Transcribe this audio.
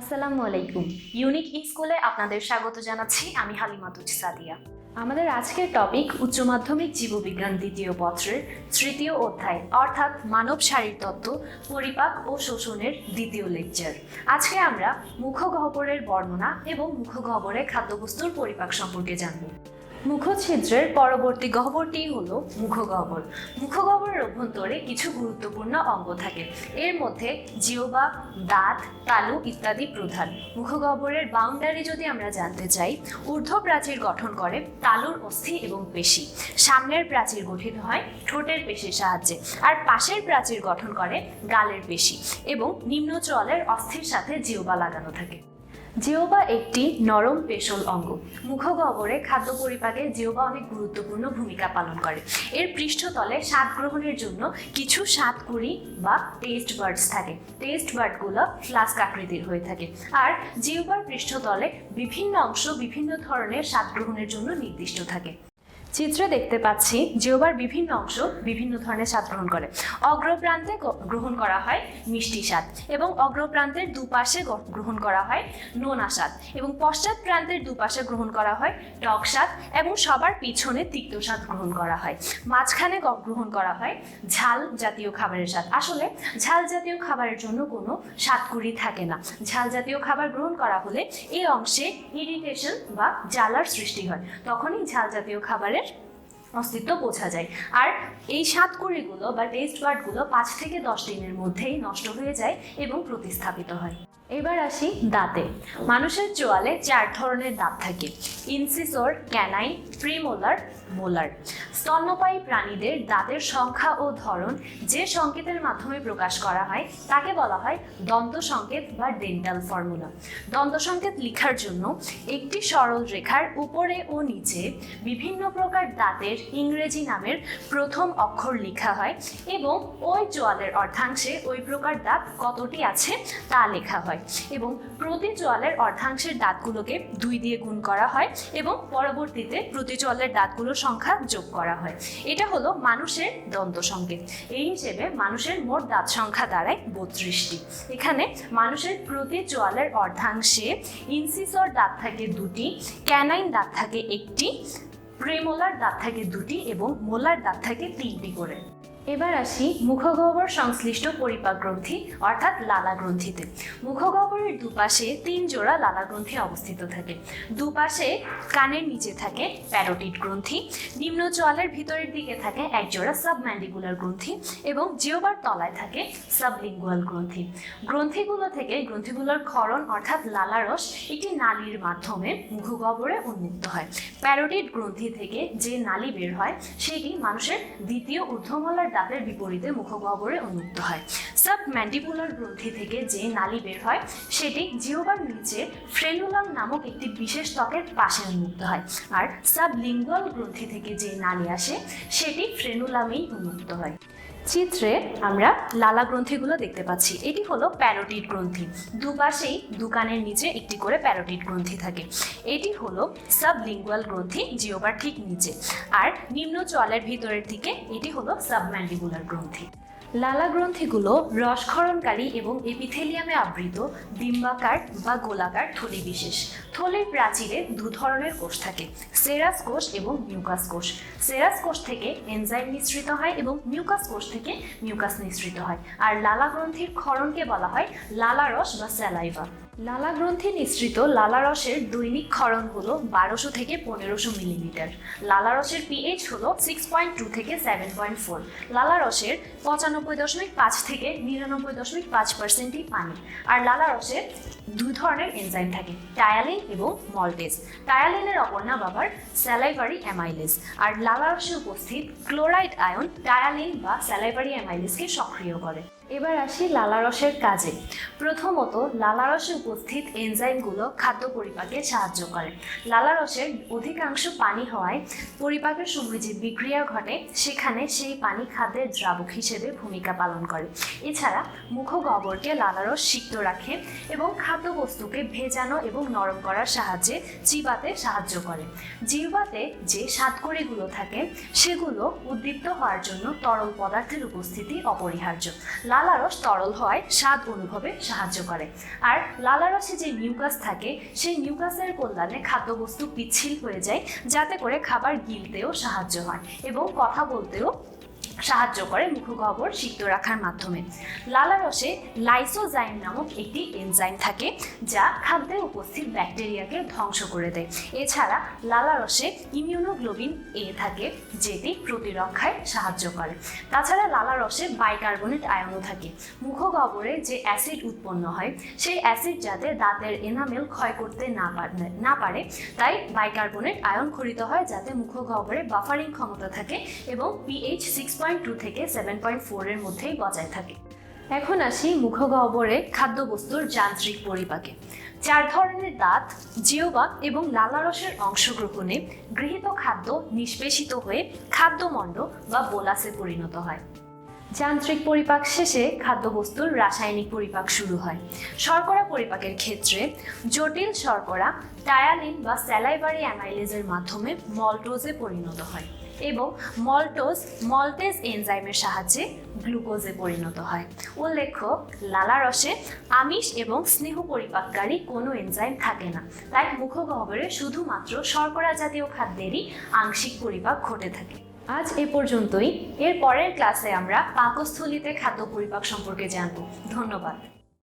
আসসালামু আলাইকুম। ইউনিক স্কুলে আপনাদের স্বাগত জানাচ্ছি। আমি হালিমাতুজ সাদিয়া। আমাদের আজকের টপিক উচ্চ মাধ্যমিক জীববিজ্ঞান দ্বিতীয় পত্রের তৃতীয় অধ্যায় অর্থাৎ মানব শারীরতত্ত্ব, পরিপাক ও শোষণের দ্বিতীয় লেকচার। আজকে আমরা মুখগহ্বরের বর্ণনা এবং মুখগহ্বরে খাদ্যবস্তুর পরিপাক সম্পর্কে জানব। মুখছিদ্রের পরবর্তী গহ্বরটি হলো মুখগহ্বর। মুখগহ্বরের অভ্যন্তরে কিছু গুরুত্বপূর্ণ অঙ্গ থাকে। এর মধ্যে জিহ্বা, দাঁত, তালু ইত্যাদি প্রধান। মুখগহ্বরের বাউন্ডারি যদি আমরা জানতে চাই, ঊর্ধ্ব প্রাচীর গঠন করে তালুর অস্থি এবং পেশি। সামনের প্রাচীর গঠিত হয় ঠোঁটের পেশির সাহায্যে, আর পাশের প্রাচীর গঠন করে গালের পেশি এবং নিম্ন চোয়ালের অস্থির সাথে জিহ্বা লাগানো থাকে। জিহ্বা একটি নরম পেশল অঙ্গ। মুখগহ্বরে খাদ্য পরিপাকে জিহ্বা অনেক গুরুত্বপূর্ণ ভূমিকা পালন করে। এর পৃষ্ঠতলে স্বাদ গ্রহণের জন্য কিছু স্বাদকুড়ি বা টেস্ট বার্ডস থাকে। টেস্ট বার্ডগুলো ফ্লাস্ক আকৃতির হয়ে থাকে, আর জিহ্বার পৃষ্ঠতলে বিভিন্ন অংশ বিভিন্ন ধরনের স্বাদ গ্রহণের জন্য নির্দিষ্ট থাকে। চিত্রে দেখতে পাচ্ছি জিহ্বার বিভিন্ন অংশ বিভিন্ন ধরনের স্বাদ গ্রহণ করে। অগ্রপ্রান্তে গ্রহণ করা হয় মিষ্টি স্বাদ এবং অগ্রপ্রান্তের দুপাশে গ্রহণ করা হয় নোনা স্বাদ এবং পশ্চাৎ প্রান্তের দুপাশে গ্রহণ করা হয় টক স্বাদ এবং সবার পিছনে তিক্ত স্বাদ গ্রহণ করা হয়। মাঝখানে গ্রহণ করা হয় ঝাল জাতীয় খাবারের স্বাদ। আসলে ঝাল জাতীয় খাবারের জন্য কোনো স্বাদকুড়ি থাকে না। ঝাল জাতীয় খাবার গ্রহণ করা হলে এই অংশে ইরিটেশন বা জ্বালার সৃষ্টি হয়, তখনই ঝাল জাতীয় খাবারের অস্তিত্ব বোঝা যায়। আর এই স্বাদকুড়িগুলো বা টেস্ট বার্ডগুলো 5 থেকে 10 দিনের মধ্যেই নষ্ট হয়ে যায় এবং প্রতিস্থাপিত হয়। এবার আসি দাঁতে। মানুষের চোয়ালে 4 ধরনের দাঁত থাকে: ইনসিসর, ক্যানাইন, প্রিমোলার, মোলার। স্তন্যপায়ী প্রাণীদের দাঁতের সংখ্যা ও ধরন যে সংকেতের মাধ্যমে প্রকাশ করা হয় তাকে বলা হয় দন্ত সংকেত বা ডেন্টাল ফর্মুলা। দন্ত সংকেত লেখার জন্য একটি সরল রেখার উপরে ও নিচে বিভিন্ন প্রকার দাঁতের ইংরেজি নামের প্রথম অক্ষর লেখা হয় এবং ওই চোয়ালের অর্ধাংশে ওই প্রকার দাঁত কতটি আছে তা লেখা হয় এবং প্রতি চোয়ালের অর্ধাংশের দাঁতগুলোকে 2 দিয়ে গুণ করা হয় এবং পরবর্তীতে প্রতি চোয়ালের দাঁতগুলোর সংখ্যা যোগ করা হয়। এটা হলো মানুষের দন্ত সংকেত। এই হিসেবে মানুষের মোট দাঁত সংখ্যা দাঁড়ায় 32টি। এখানে মানুষের প্রতি চোয়ালের অর্ধাংশে ইনসিসর দাঁত থাকে 2টি, ক্যানাইন দাঁত থাকে 1টি, প্রিমোলার দাঁত থাকে 2টি এবং মোলার দাঁত থাকে 3টি করে। এবার আসি মুখগহ্বর সংশ্লিষ্ট পরিপাক গ্রন্থি অর্থাৎ লালা গ্রন্থিতে। মুখগহ্বরের দুপাশে 3 জোড়া লালা গ্রন্থি অবস্থিত থাকে। দুপাশে কানের নিচে থাকে প্যারোটিড গ্রন্থি, নিম্ন চোয়ালের ভিতরের দিকে থাকে 1 জোড়া সাবম্যান্ডিবুলার গ্রন্থি এবং জিহ্বার তলায় থাকে সাবলিঙ্গুয়াল গ্রন্থি। গ্রন্থিগুলোর ক্ষরণ অর্থাৎ লালারস একটি নালীর মাধ্যমে মুখগহ্বরে উন্মুক্ত হয়। প্যারোটিড গ্রন্থি থেকে যে নালী বের হয় সেটি মানুষের দ্বিতীয় ঊর্ধ্বমোলার দাঁতের বিপরীতে মুখগহ্বরে উন্মুক্ত হয়। সাবম্যান্ডিবুলার গ্রন্থি থেকে যে নালী বের হয় সেটি জিহ্বার নিচে ফ্রেনুলাম নামক একটি বিশেষ ত্বকের পাশে উন্মুক্ত হয়, আর সাবলিঙ্গুয়াল গ্রন্থি থেকে যে নালী আসে সেটি ফ্রেনুলামেই উন্মুক্ত হয়। চিত্রে আমরা লালা গ্রন্থিগুলো দেখতে পাচ্ছি। এটি হলো প্যারোটিড গ্রন্থি। দুপাশেই দুকানের নিচে একটি করে প্যারোটিড গ্রন্থি থাকে। এটি হলো সাবলিঙ্গুয়াল গ্রন্থি, জিহ্বার ঠিক নিচে, আর নিম্ন চোয়ালের ভিতরের দিকে এটি হলো সাবম্যান্ডিবুলার গ্রন্থি। লালা গ্রন্থিগুলো রসক্ষরণকারী এবং এপিথেলিয়ামে আবৃত ডিম্বাকার বা গোলাকার থলি বিশেষ। থলির প্রাচীরে 2 ধরনের কোষ থাকে: সেরাস কোষ এবং মিউকাস কোষ। সেরাস কোষ থেকে এনজাইম নিঃসৃত হয় এবং মিউকাস কোষ থেকে মিউকাস নিঃসৃত হয়। আর লালা গ্রন্থির ক্ষরণকে বলা হয় লালারস বা স্যালাইভা। লালা গ্রন্থি নিঃসৃত লালারসের দৈনিক ক্ষরণ হলো 1200 থেকে 1500 মিলিলিটার। লালারসের পিএইচ হলো 6.2 থেকে 7.4। লালারসের 95.5 থেকে 99.5%ই পানি। আর লালারসের 2 ধরনের এনজাইম থাকে: টায়ালিন এবং মল্টেজ। টায়ালিনের অপর নাম আবার স্যালাইভারি অ্যামাইলেজ। আর লালারসে উপস্থিত ক্লোরাইড আয়ন টায়ালিন বা স্যালাইভারি অ্যামাইলেজকে সক্রিয় করে। এবার আসি লালারসের কাজে। প্রথমত, লালারসে উপস্থিত এনজাইমগুলো খাদ্য পরিপাকে সাহায্য করে। লালারসের অধিকাংশ পানি হওয়ায় পরিপাকের সময় যে বিক্রিয়া ঘটে সেখানে সেই পানি খাদ্যের দ্রাবক হিসেবে ভূমিকা পালন করে। এছাড়া মুখগহ্বরকে লালারস সিক্ত রাখে এবং খাদ্যবস্তুকে ভেজানো এবং নরম করার সাহায্যে চিবাতে সাহায্য করে। জিহ্বাতে যে স্বাদকড়িগুলো থাকে সেগুলো উদ্দীপ্ত হওয়ার জন্য তরল পদার্থের উপস্থিতি অপরিহার্য। লালারস তরল হওয়ায় স্বাদ অনুভবে সাহায্য করে। আর লালারসে যে মিউকাস থাকে সেই মিউকাসের কল্যাণে খাদ্যবস্তু পিচ্ছিল হয়ে যায়, যাতে করে খাবার গিলতেও সাহায্য হয় এবং কথা বলতেও সাহায্য করে মুখগহ্বর সিক্ত রাখার মাধ্যমে। লালারসে লাইসোজাইম নামক একটি এনজাইম থাকে যা খাদ্যে উপস্থিত ব্যাকটেরিয়াকে ধ্বংস করে দেয়। এছাড়া লালারসে ইমিউনোগ্লোবিন এ থাকে যেটি প্রতিরক্ষায় সাহায্য করে। তাছাড়া লালারসে বাইকার্বনেট আয়নও থাকে। মুখগহ্বরে যে অ্যাসিড উৎপন্ন হয় সেই অ্যাসিড যাতে দাঁতের এনামেল ক্ষয় করতে না পারে তাই বাইকার্বনেট আয়ন খরিত হয়, যাতে মুখগহ্বরে বাফারিং ক্ষমতা থাকে এবং পিএইচ 6.2 থেকে 7.4 এর মধ্যেই বজায় থাকে। এখন আসি মুখগহ্বরে খাদ্যবস্তুর যান্ত্রিক পরিপাকে। 4 ধরনের দাঁত, জিহ্বা এবং লালারসের অংশগ্রহণে গৃহীত খাদ্য নিষ্পেষিত হয়ে খাদ্যমণ্ড বা বোলাসে পরিণত হয়। যান্ত্রিক পরিপাক শেষে খাদ্যবস্তুর রাসায়নিক পরিপাক শুরু হয়। শর্করা পরিপাকের ক্ষেত্রে জটিল শর্করা টায়ালিন বা স্যালাইভারি অ্যামাইলেজের মাধ্যমে মল্টোজে পরিণত হয় এবং মল্টেজ এনজাইমের সাহায্যে গ্লুকোজে পরিণত হয়। উল্লেখ্য, লালারসে আমিষ এবং স্নেহ পরিপাককারী কোনো এনজাইম থাকে না, তাই মুখগহ্বরে শুধুমাত্র শর্করা জাতীয় খাদ্যেরই আংশিক পরিপাক ঘটে থাকে। আজ এ পর্যন্তই। এর পরের ক্লাসে আমরা পাকস্থলীতে খাদ্য পরিপাক সম্পর্কে জানব। ধন্যবাদ।